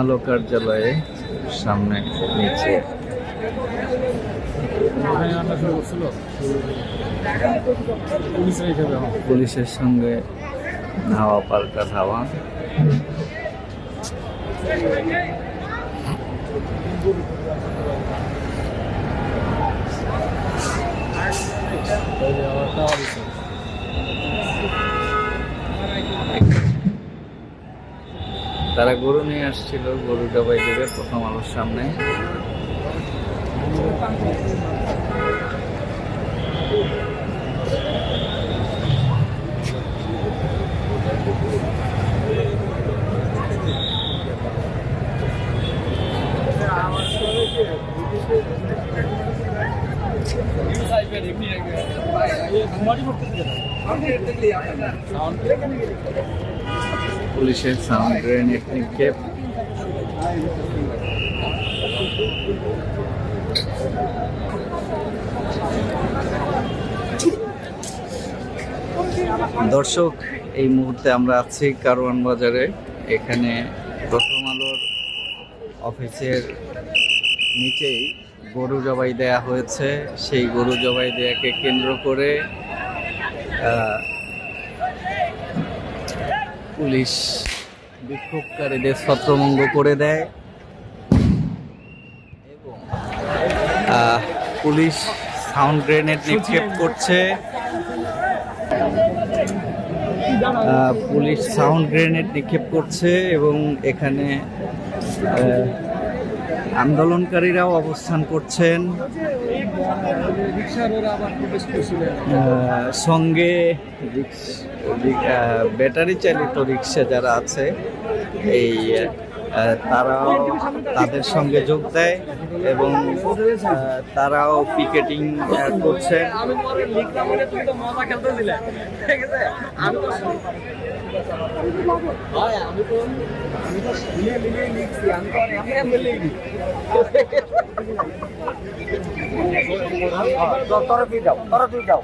আলো কার্যালয়ে সামনে নিচে পুলিশের সঙ্গে ধাওয়া পাল্টা ধাওয়া। তারা গরু নিয়ে আসছিল, গরু জবাই দেবে প্রথম আলোর সামনে। পুলিশের সাউন্ড গ্রেনেড নিক্ষেপ। দর্শক, এই মুহূর্তে আমরা আছি কারওয়ান বাজারে। এখানে প্রথম আলোর অফিসের নিচেই গরু জবাই দেয়া হয়েছে। সেই গরু জবাই দেয়াকে কেন্দ্র করে পুলিশ বিক্ষোভকারীদের ছত্রভঙ্গ করে দেয় এবং পুলিশ সাউন্ড গ্রেনেড নিক্ষেপ করছে। পুলিশ সাউন্ড গ্রেনেড নিক্ষেপ করছে এবং এখানে আন্দোলনকারীরাও অবস্থান করছেন। সঙ্গে ব্যাটারি চালিত রিক্সা যারা আছে এই তারাও তাদের সঙ্গে যোগ দেয় এবং তারাও পিকেটিং করছেন। তোরা তুই যাও